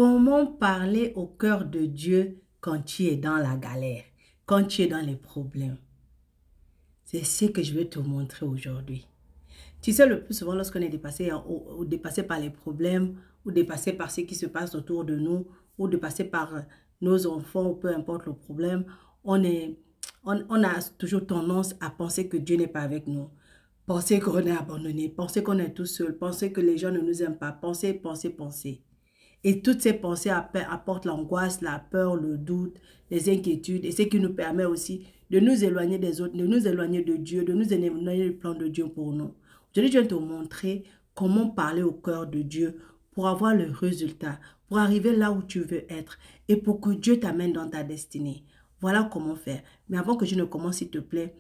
Comment parler au cœur de Dieu quand tu es dans la galère, quand tu es dans les problèmes? C'est ce que je vais te montrer aujourd'hui. Tu sais, le plus souvent, lorsqu'on est dépassé, ou dépassé par les problèmes, ou dépassé par ce qui se passe autour de nous, ou dépassé par nos enfants, ou peu importe le problème, on a toujours tendance à penser que Dieu n'est pas avec nous. Penser qu'on est abandonné, penser qu'on est tout seul, penser que les gens ne nous aiment pas, penser. Et toutes ces pensées apportent l'angoisse, la peur, le doute, les inquiétudes, et ce qui nous permet aussi de nous éloigner des autres, de nous éloigner de Dieu, de nous éloigner du plan de Dieu pour nous. Aujourd'hui, je vais te montrer comment parler au cœur de Dieu pour avoir le résultat, pour arriver là où tu veux être et pour que Dieu t'amène dans ta destinée. Voilà comment faire. Mais avant que je ne commence, s'il te plaît,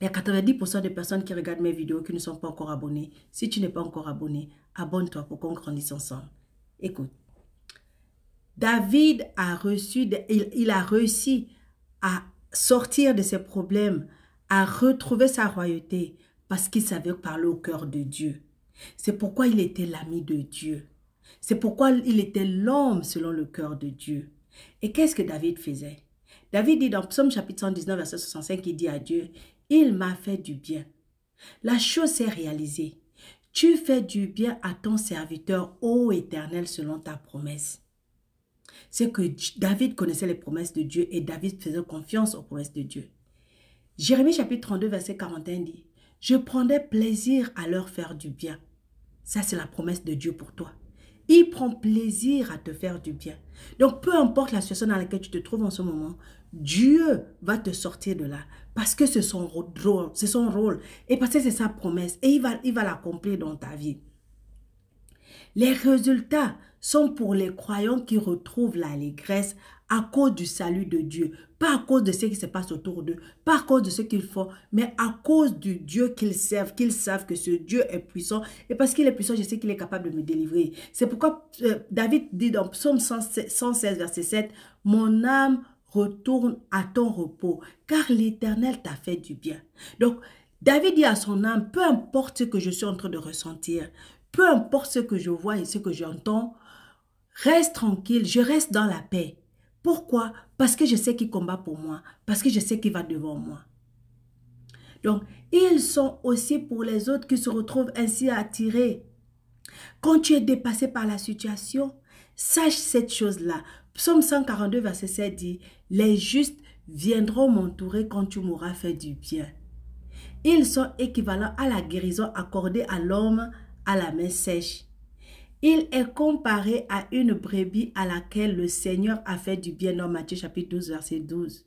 il y a 90% des personnes qui regardent mes vidéos qui ne sont pas encore abonnées. Si tu n'es pas encore abonné, abonne-toi pour qu'on grandisse ensemble. Écoute, David a il a réussi à sortir de ses problèmes, à retrouver sa royauté parce qu'il savait parler au cœur de Dieu. C'est pourquoi il était l'ami de Dieu. C'est pourquoi il était l'homme selon le cœur de Dieu. Et qu'est-ce que David faisait? David dit dans Psaume chapitre 119, verset 65, il dit à Dieu, « Il m'a fait du bien. La chose s'est réalisée. Tu fais du bien à ton serviteur, ô Éternel, selon ta promesse. » C'est que David connaissait les promesses de Dieu et David faisait confiance aux promesses de Dieu. Jérémie chapitre 32, verset 41 dit, « Je prendrai plaisir à leur faire du bien. » Ça, c'est la promesse de Dieu pour toi. Il prend plaisir à te faire du bien. Donc, peu importe la situation dans laquelle tu te trouves en ce moment, Dieu va te sortir de là. Parce que c'est son rôle. Et parce que c'est sa promesse. Et il va l'accomplir dans ta vie. Les résultats sont pour les croyants qui retrouvent l'allégresse à cause du salut de Dieu. Pas à cause de ce qui se passe autour d'eux, pas à cause de ce qu'ils font, mais à cause du Dieu qu'ils servent, qu'ils savent que ce Dieu est puissant. Et parce qu'il est puissant, je sais qu'il est capable de me délivrer. C'est pourquoi David dit dans Psaume 116, verset 7, « Mon âme retourne à ton repos, car l'Éternel t'a fait du bien. » Donc, David dit à son âme, peu importe ce que je suis en train de ressentir, peu importe ce que je vois et ce que j'entends, reste tranquille, je reste dans la paix. Pourquoi? Parce que je sais qu'il combat pour moi, parce que je sais qu'il va devant moi. Donc, ils sont aussi pour les autres qui se retrouvent ainsi attirés. Quand tu es dépassé par la situation, sache cette chose-là. Psaume 142, verset 7 dit, « Les justes viendront m'entourer quand tu m'auras fait du bien. » Ils sont équivalents à la guérison accordée à l'homme à la main sèche. Il est comparé à une brebis à laquelle le Seigneur a fait du bien dans Matthieu chapitre 12, verset 12.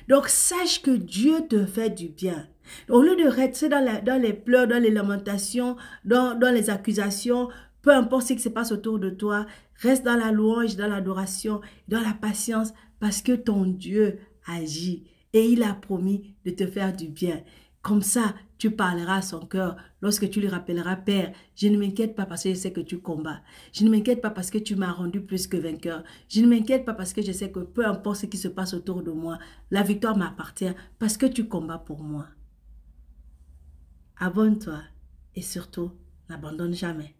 Donc, sache que Dieu te fait du bien. Au lieu de rester dans les pleurs, dans les lamentations, dans les accusations, peu importe ce qui se passe autour de toi, reste dans la louange, dans l'adoration, dans la patience, parce que ton Dieu agit et il a promis de te faire du bien. Comme ça, tu parleras à son cœur lorsque tu lui rappelleras, Père, je ne m'inquiète pas parce que je sais que tu combats. Je ne m'inquiète pas parce que tu m'as rendu plus que vainqueur. Je ne m'inquiète pas parce que je sais que peu importe ce qui se passe autour de moi, la victoire m'appartient parce que tu combats pour moi. Abonne-toi et surtout, n'abandonne jamais.